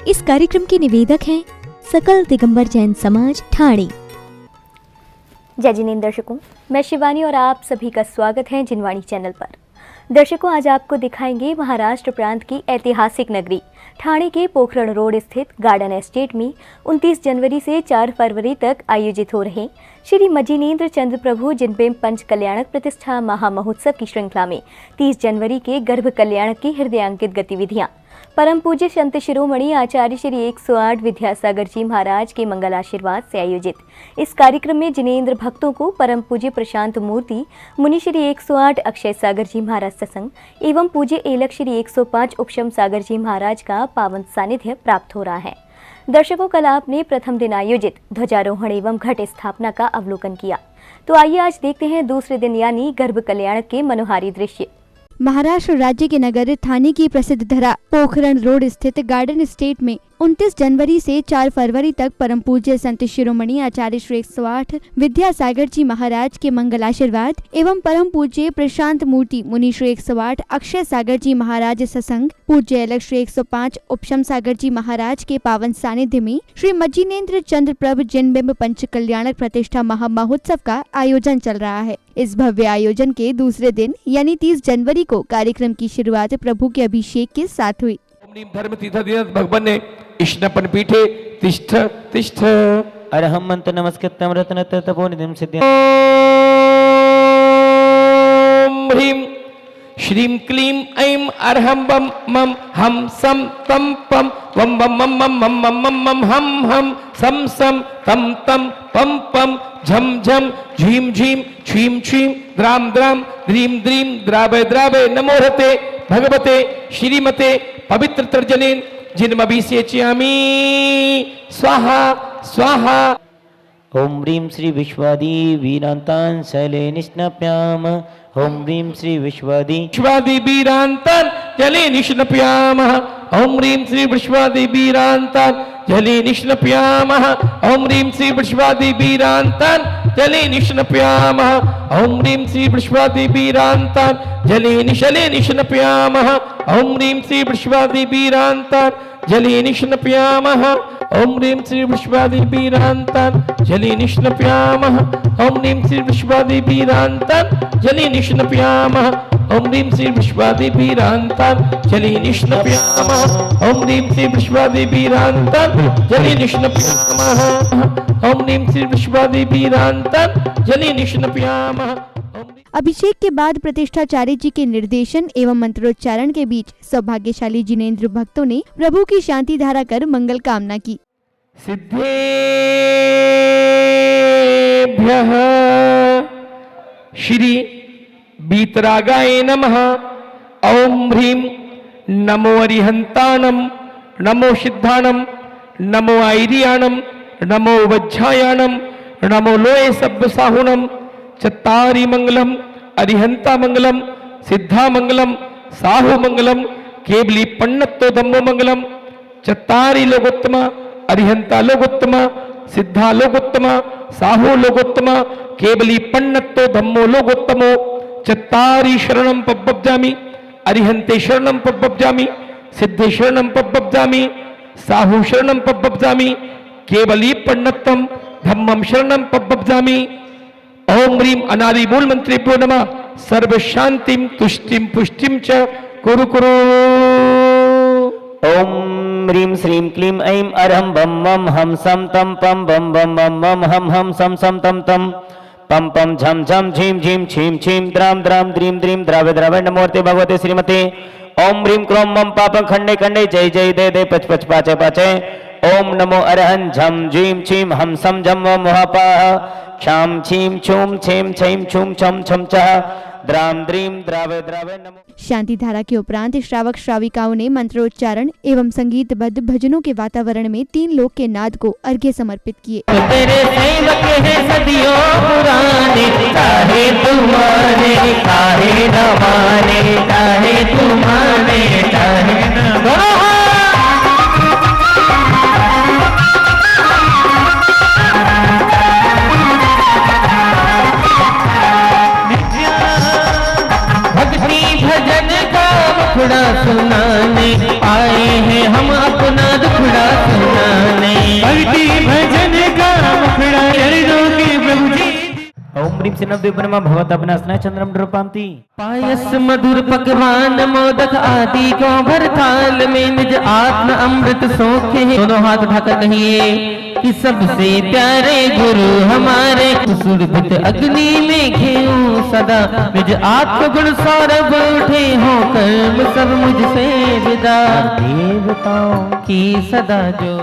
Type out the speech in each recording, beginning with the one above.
इस कार्यक्रम के निवेदक हैं सकल दिगंबर जैन समाज ठाणे। जय जिनेंद्र दर्शकों, मैं शिवानी और आप सभी का स्वागत है जिनवाणी चैनल पर। दर्शकों, आज आपको दिखाएंगे महाराष्ट्र प्रांत की ऐतिहासिक नगरी ठाणे के पोखरण रोड स्थित गार्डन एस्टेट में 29 जनवरी से 4 फरवरी तक आयोजित हो रहे श्री मजीनेन्द्र चंद्र प्रभु जिनबेम पंच कल्याणक प्रतिष्ठा महामहोत्सव की श्रृंखला में 30 जनवरी के गर्भ कल्याणक की हृदयांकित गतिविधियां परम पूज्य संत शिरोमणि आचार्य श्री 108 विद्यासागर जी महाराज के मंगल आशीर्वाद से आयोजित इस कार्यक्रम में जिनेंद्र भक्तों को परम पूज्य प्रशांत मूर्ति मुनि श्री 108 अक्षय सागर जी महाराज सत्संग एवं पूज्य एलक श्री 105 उपशम सागर जी महाराज का पावन सानिध्य प्राप्त हो रहा है। दर्शकों, कल आपने प्रथम दिन आयोजित ध्वजारोहण एवं घट स्थापना का अवलोकन किया, तो आइए आज देखते हैं दूसरे दिन यानी गर्भ कल्याण के मनोहारी दृश्य। महाराष्ट्र राज्य के नगर ठाणे की प्रसिद्ध धरा पोखरण रोड स्थित गार्डन एस्टेट में 29 जनवरी से 4 फरवरी तक परम पूज्य संत शिरोमणि आचार्य श्री 108 विद्यासागर जी महाराज के मंगल आशीर्वाद एवं परम पूज्य प्रशांत मूर्ति मुनि श्री 108 अक्षय सागर जी महाराज सत्संग पूज्य एलक श्री 105 उपशम सागर जी महाराज के पावन सानिध्य में श्री मजीनेन्द्र चंद्र प्रभु जिनबिंब पंच कल्याणक प्रतिष्ठा महामहोत्सव का आयोजन चल रहा है। इस भव्य आयोजन के दूसरे दिन यानी 30 जनवरी को कार्यक्रम की शुरुआत प्रभु के अभिषेक के साथ हुई। धर्म तीर्थाधीन भगवन्ने इष्णपन पीठे तिष्ठ तिष्ठ अरहं मंत्र नमस्कृत्यं रत्नत्र तपोनिधिं सिद्ध्यं ह्रीं श्रीं क्लीं ऐं अरहं बम मम हम सम तम पम वम बम मम मम मम मम मम मम हम हम सम सम तम तम पम पम झम झम झीम झीम छीम छीम द्राम द्राम द्रीम द्रीम द्रावय द्रावय नमोहते भगवते श्रीमते पवित्र तर्जनेन जिन्मभिषेचयामि स्वाहा स्वाहा। ओम ह्रीं श्री विश्वादी वीरांतान शैले निष्णप्याम ओम ह्रीं श्री विश्वादी वीरांतान जले निष्णप्यामः ओम ह्रीं श्री विश्वादी वीरांतान जले निष्णप्यामः ओम ह्रीं श्री विश्वादी वीरांतान जले निष्णप्यामः ओम ह्रीं श्री विश्वादी वीरांतान जले निष्णप्यामः ओम ह्रीं श्री विश्वादी वीरांतान जले निष्णप्यामः ओम ह्रीं श्री विश्वादी वीरांतान जले निष्णप्यामः ओम ह्रीं श्री विश्वादी वीरांतान जले निष्णप्यामः ओम ह्रीं श्री विश्वादी वीरांतान जले निष्णप्यामः ओम ह्रीं श्री विश्वादी वीरांतान जले निष्णप्यामः ओम ह्रीं श्री विश्वादी वीरांतान जले निष्णप्यामः। अभिषेक के बाद प्रतिष्ठाचार्य जी के निर्देशन एवं मंत्रोच्चारण के बीच सौभाग्यशाली जिनेंद्र भक्तों ने प्रभु की शांति धारा कर मंगल कामना की। सिद्धेभ्यः श्री बीतरागाय नमः। ओम ह्रीं नमो अरिहंताणं नमो सिद्धाणं नमो आईरियाणं नमो वज्झायाणं नमो लोये सब्बसाहुणं चत्तारि मंगलम अरिहंता मंगलम सिद्धा मंगलम साहु मंगलम केवली पन्नत्तो धम्मो मंगलम चत्तारि लोकोत्तम अरिहंता लोकोत्तम सिद्धा लोकोत्तम साहु लोकोत्तम केवली पन्नत्तो धम्मो लोकोत्तमो चत्तारि शरणं पब्बब्जामि अरिहंते शरणं पब्बब्जामि सिद्धे शरणं पब्बब्जामि साहु शरणं पब्बब्जामि केवली पन्नत्तम धम्मं शरणं पब्बब्जामि। ओम ह्रीं अनादि मूल मंत्रेभ्यो नमः। सर्व शांतिं तुष्टिं पुष्टिं च कुरु कुरु। ओम ह्रीं श्रीं क्लीं ऐं अरहं बम मम हम सम तम पम बम बम मम मम हम हम सम सम तम तम पम पम झम झम झीम झीम छीम छीम द्राम द्राम द्रीम द्रीम द्रावय द्रावय नमोर्ते भगवते श्रीमते। ओम ह्रीं क्रोम मम पापं खंडे खंडे जय जय दे दे पच पच पाचे पाचे। ओम नमो अरहं झम झीम छीम हम सम झम मोहपाह क्षाम छीम छूम छेम छीम छूम छम छम छह द्राम द्रीम द्रावय द्रावय नमो। शांति धारा के उपरांत श्रावक श्राविकाओं ने मंत्रोच्चारण एवं संगीतबद्ध भजनों के वातावरण में 3 लोक के नाद को अर्घ्य समर्पित किए। तेरे सेवक हैं सदियों पुराने चाहे तुम्हारे चाहे न माने चाहे तुम्हारे चाहे न माने। दुखड़ा सुनाने आए हैं हम अपना दुखड़ा ह्रीं श्री नवदेव नमः भवतापनासनाय चंद्रम नृपान्ति। पायस मधुर पकवान मोदक आदि को भर थाल में निज आत्म अमृत सोखे। दोनों हाथ उठाकर कहिए कि सबसे प्यारे गुरु हमारे, सुरभित अग्नि में घेऊं सदा, निज आत्म गुण सौरभ उठे हो कर्म सब मुझसे विदा, देवताओं की सदा जो।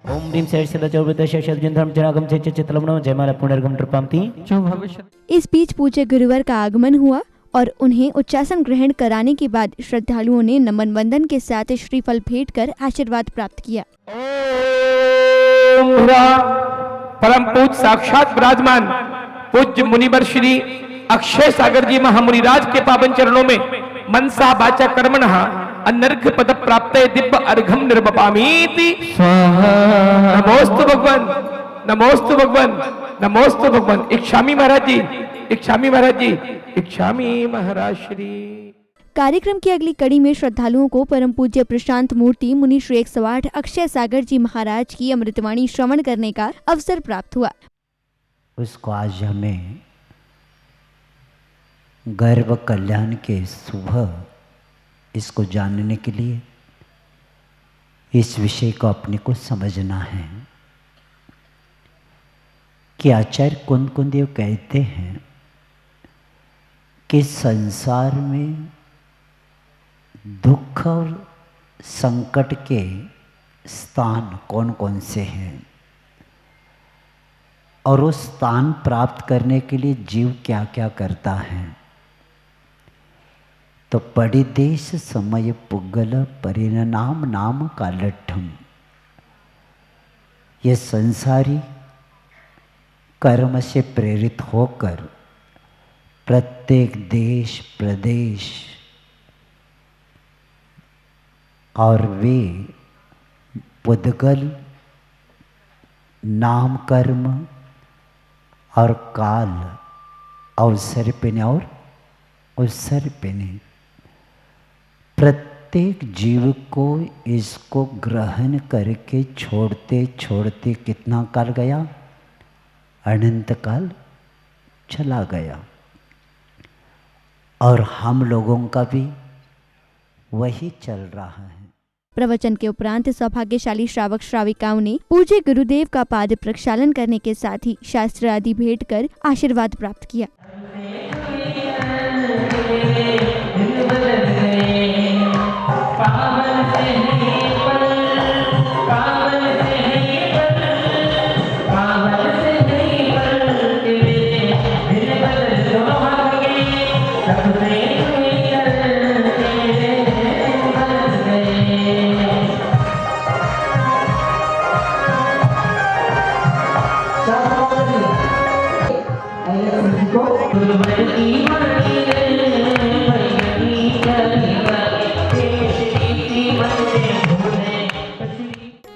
ओम ह्रीं श्री सदा चौबृत शतजन धर्म जनागम चेत चितलमनो जयमाला पुनर्गम नृपान्ति। जो भविष्य। इस बीच पूज्य गुरुवर का आगमन हुआ और उन्हें उच्चासन ग्रहण कराने के बाद श्रद्धालुओं ने नमन वंदन के साथ श्रीफल भेंट कर आशीर्वाद प्राप्त किया। परम पूज्य साक्षात विराजमान पूज्य मुनिवर श्री अक्षय सागर जी महामुनिराज के पावन चरणों में मनसा वाचा कर्मणः अनर्घ पद प्राप्त दिव्य अर्घम निर्वपामीति स्वाहा। नमोस्तु भगवान, नमोस्तु भगवान, नमोस्तु भगवान। इच्छामी महाराज जी, इच्छामी महाराज जी, इच्छामी महाराज श्री। कार्यक्रम की अगली कड़ी में श्रद्धालुओं को परम पूज्य प्रशांत मूर्ति मुनि श्री 108 अक्षय सागर जी महाराज की अमृतवाणी श्रवण करने का अवसर प्राप्त हुआ। उसको आज हमें गर्भ कल्याण के सुबह इसको जानने के लिए इस विषय को अपने को समझना है कि आचार्य कुंद-कुंदेव कहते हैं कि संसार में दुख और संकट के स्थान कौन कौन से हैं और उस स्थान प्राप्त करने के लिए जीव क्या क्या करता है। तो परिदेश समय पुगल परिणाम नाम कालठम, ये संसारी कर्म से प्रेरित होकर प्रत्येक देश प्रदेश और वे पुद्गल नाम कर्म और काल अवसर पेने और अवसर पेने प्रत्येक जीव को इसको ग्रहण करके छोड़ते छोड़ते कितना काल गया, अनंत काल चला गया। और हम लोगों का भी वही चल रहा है। प्रवचन के उपरांत सौभाग्यशाली श्रावक श्राविकाओं ने पूज्य गुरुदेव का पाद प्रक्षालन करने के साथ ही शास्त्र आदि भेंट कर आशीर्वाद प्राप्त किया।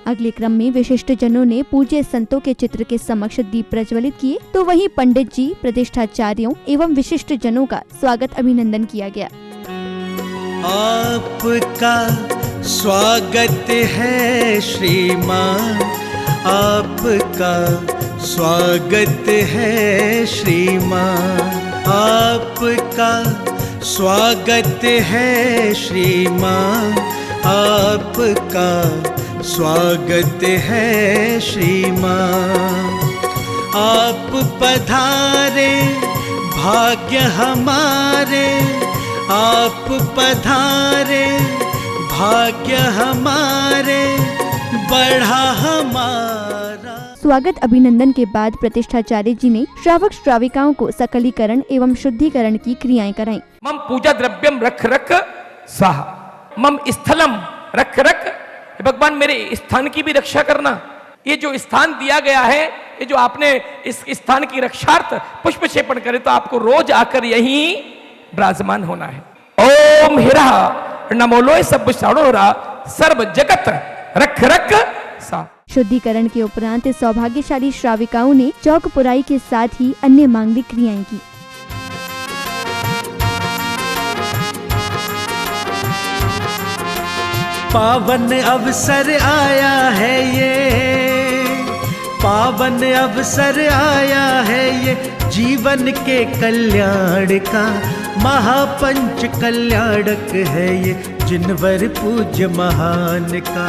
अगले क्रम में विशिष्ट जनों ने पूज्य संतों के चित्र के समक्ष दीप प्रज्वलित किए, तो वहीं पंडित जी, प्रतिष्ठाचार्यों एवं विशिष्ट जनों का स्वागत अभिनंदन किया गया। आपका स्वागत है श्रीमान, आपका स्वागत है श्रीमान, आपका स्वागत है श्रीमान, आपका स्वागत है श्रीमान। आप पधारे भाग्य हमारे, आप पधारे भाग्य हमारे, बढ़ा हमारा। स्वागत अभिनंदन के बाद प्रतिष्ठाचार्य जी ने श्रावक श्राविकाओं को सकलीकरण एवं शुद्धिकरण की क्रियाएं कराईं। मम पूजा द्रव्यम रख रख साह, मम स्थलम रख रख, भगवान मेरे स्थान की भी रक्षा करना। ये जो स्थान दिया गया है, ये जो आपने इस स्थान की रक्षार्थ पुष्प क्षेपण करे, तो आपको रोज आकर यहीं विराजमान होना है। ओम हिरा नमोलोय सब साड़ोरा सर्व जगत रख रख सा। शुद्धिकरण के उपरांत सौभाग्यशाली श्राविकाओं ने चौक पुराई के साथ ही अन्य मांगलिक क्रियाएं की। पावन अवसर आया है ये, पावन अवसर आया है ये जीवन के कल्याण का, महापंच कल्याणक है ये जिनवर पूज्य महान का,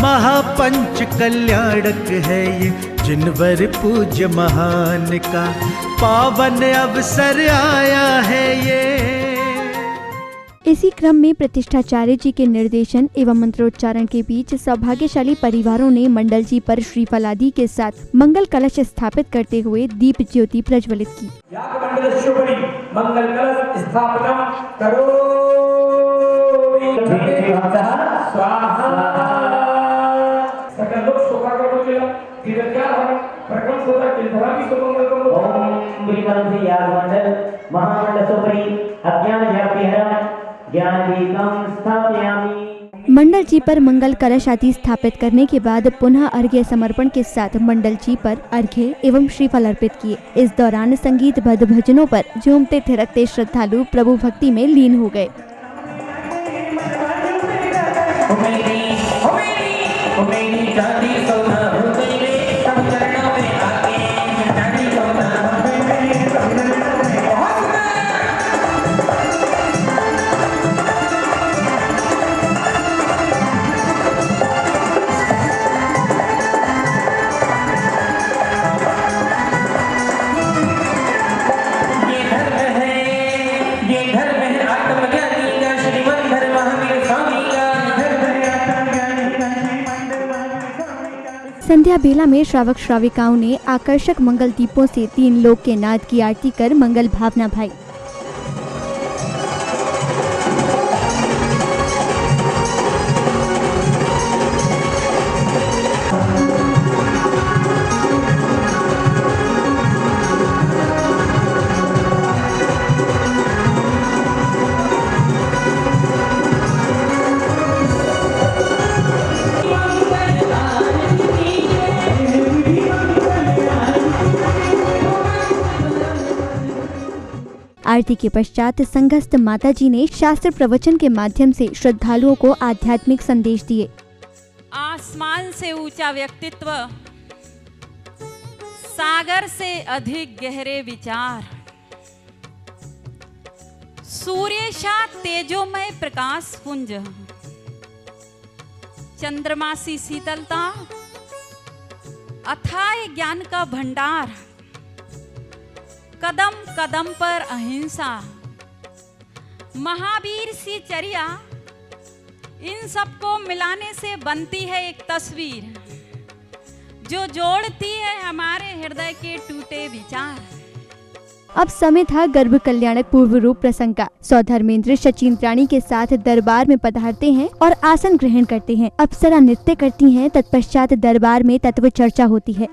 महापंच कल्याणक है ये जिनवर पूज्य महान का, पावन अवसर आया है ये। इसी क्रम में प्रतिष्ठाचार्य जी के निर्देशन एवं मंत्रोच्चारण के बीच सौभाग्यशाली परिवारों ने मंडल जी पर श्रीफल आदि के साथ मंगल कलश स्थापित करते हुए दीप ज्योति प्रज्वलित की। मंगल कलश स्थापनम करोमि स्वाहा। सकल लोक शोभाकर्म केला तीर्थयार प्रकट होता किंधरावी सुमंगल करो। ओम विकल्प याग मंडल महामंडल सोपरी अज्ञान व्यापी हरम ज्ञान दीपम स्थापयामि। मंडल जी पर मंगल कलश आदि स्थापित करने के बाद पुनः अर्घ्य समर्पण के साथ मंडल जी पर अर्घ्य एवं श्रीफल अर्पित किए। इस दौरान संगीतबद्ध भजनों पर झूमते थिरकते श्रद्धालु प्रभु भक्ति में लीन हो गए। संध्या बेला में श्रावक श्राविकाओं ने आकर्षक मंगल दीपों से 3 लोक के नाद की आरती कर मंगल भावना भाई। आरती के पश्चात संघस्थ माता जी ने शास्त्र प्रवचन के माध्यम से श्रद्धालुओं को आध्यात्मिक संदेश दिए। आसमान से ऊंचा व्यक्तित्व, सागर से अधिक गहरे विचार, सूर्य सा तेजोमय प्रकाश पुंज, चंद्रमा सी शीतलता, अथाह ज्ञान का भंडार, कदम कदम पर अहिंसा, महावीर सी चर्या, इन सबको मिलाने से बनती है एक तस्वीर जो जोड़ती है हमारे हृदय के टूटे विचार। अब समय था गर्भ कल्याणक पूर्व रूप प्रसंग का। सौधर्मेंद्र शचीन्द्राणी के साथ दरबार में पधारते हैं और आसन ग्रहण करते हैं। अप्सरा नृत्य करती हैं, तत्पश्चात दरबार में तत्व चर्चा होती है।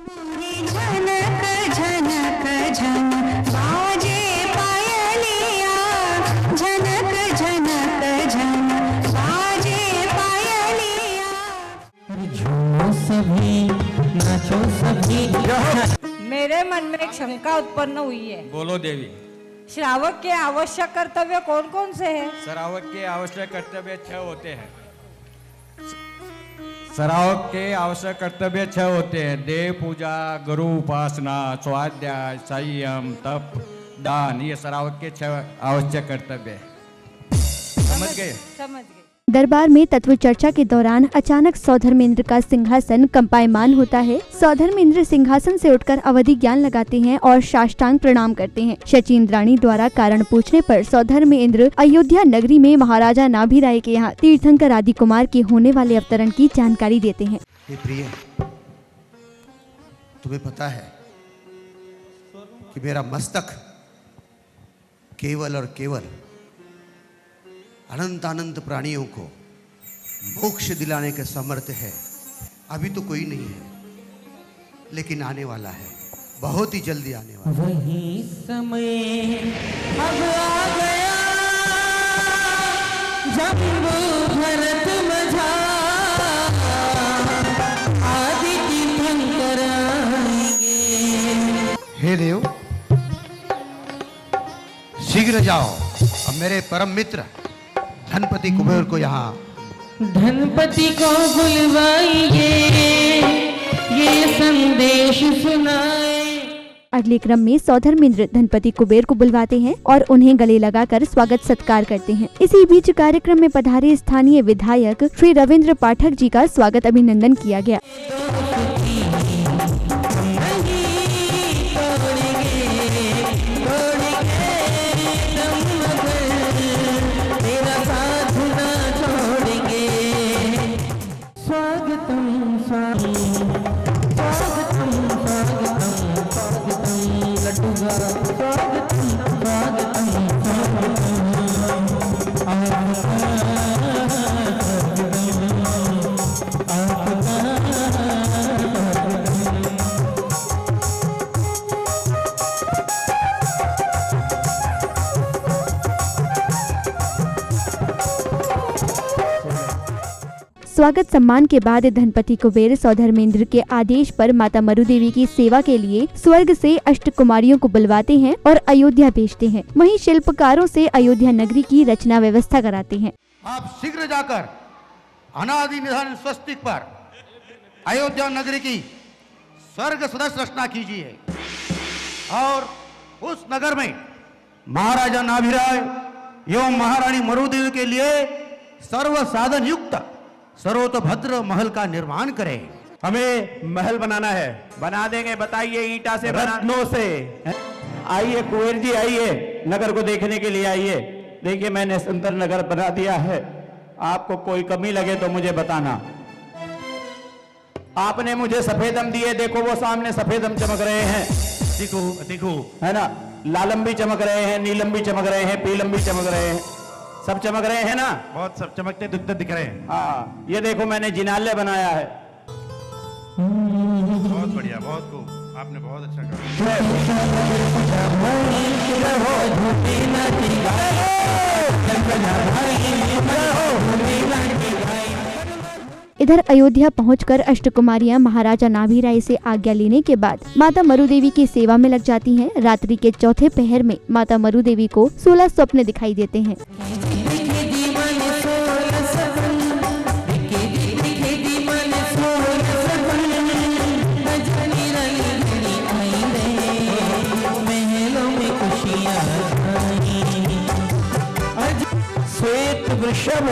मेरे मन में एक शंका उत्पन्न हुई है। बोलो देवी। श्रावक के आवश्यक कर्तव्य कौन कौन से हैं? श्रावक के आवश्यक कर्तव्य 6 होते हैं। श्रावक के आवश्यक कर्तव्य 6 होते हैं। देव पूजा, गुरु उपासना, स्वाध्याय, संयम, तप, दान, ये श्रावक के 6 आवश्यक कर्तव्य है। समझ गए? समझ गए। दरबार में तत्व चर्चा के दौरान अचानक सौधर्मेंद्र का सिंहासन कंपायमान होता है। सौधर्मेंद्र सिंहासन से उठकर अवधि ज्ञान लगाते हैं और साष्टांग प्रणाम करते हैं। शचीन्द्राणी द्वारा कारण पूछने पर सौधर्मेंद्र अयोध्या नगरी में महाराजा नाभिराय के यहाँ तीर्थंकर आदि कुमार के होने वाले अवतरण की जानकारी देते हैं। प्रिय, तुम्हें पता है कि मेरा मस्तक केवल और केवल अनंत अनंत प्राणियों को मोक्ष दिलाने के समर्थ है। अभी तो कोई नहीं है, लेकिन आने वाला है, बहुत ही जल्दी आने वाला है। वही समय अब आ गया जब वो भरत मझा आदि तीर्थंकर आएंगे। हे देव, शीघ्र जाओ अब मेरे परम मित्र धनपति कुबेर को यहाँ धनपति को बुलवाइए, ये संदेश सुनाए। अगले क्रम में सौधर्मेंद्र धनपति कुबेर को बुलवाते हैं और उन्हें गले लगाकर स्वागत सत्कार करते हैं। इसी बीच कार्यक्रम में पधारे स्थानीय विधायक श्री रविंद्र पाठक जी का स्वागत अभिनंदन किया गया। स्वागत सम्मान के बाद धनपति कुबेर सौधर्मेंद्र के आदेश पर माता मरु देवी की सेवा के लिए स्वर्ग से अष्टकुमारियों को बुलवाते हैं और अयोध्या भेजते हैं। वहीं शिल्पकारों से अयोध्या नगरी की रचना व्यवस्था कराते हैं। आप शीघ्र जाकर अनादि निधन स्वस्तिक पर अयोध्या नगरी की स्वर्ग सदस्य रचना कीजिए और उस नगर में महाराजा नाभिराय एवं महारानी मरु देवी के लिए सर्व साधन युक्त सर्वतोभद्र महल का निर्माण करें। हमें महल बनाना है, बना देंगे। बताइए, ईंटा से रत्नों से। आइए कुंवर जी, आइए, नगर को देखने के लिए आइए। देखिए, मैंने सुंदर नगर बना दिया है। आपको कोई कमी लगे तो मुझे बताना। आपने मुझे सफेदम दिए, देखो वो सामने सफेदम चमक रहे हैं। देखो देखो, है ना, लालम भी चमक रहे हैं, नीलम भी चमक रहे हैं, पीलम भी चमक रहे हैं, सब चमक रहे हैं ना। बहुत सब चमकते दुग्ध दिख रहे हैं। हाँ, ये देखो मैंने जिनालय बनाया है। बहुत बढ़िया, बहुत खूब, आपने बहुत अच्छा कहा। इधर अयोध्या पहुंचकर अष्टकुमारियां महाराजा नाभिराय से आज्ञा लेने के बाद माता मरु देवी की सेवा में लग जाती हैं। रात्रि के चौथे पहर में माता मरु देवी को 16 स्वप्न दिखाई देते हैं। श्वेत वृषभ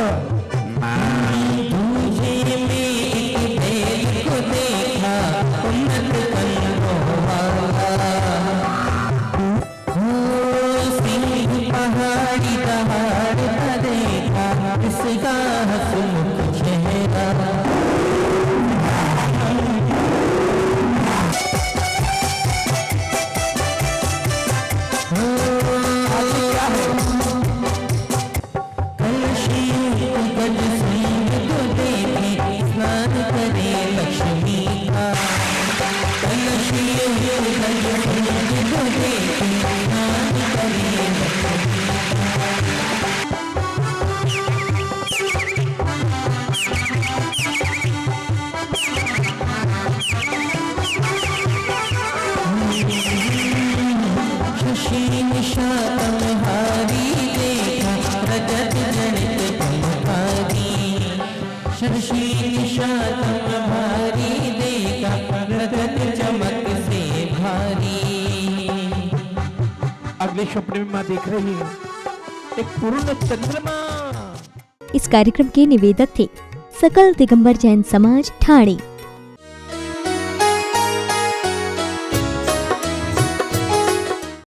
अगले स्वप्न में मां देख रही है एक पूर्ण चंद्रमा। इस कार्यक्रम के निवेदक थे सकल दिगंबर जैन समाज ठाणे।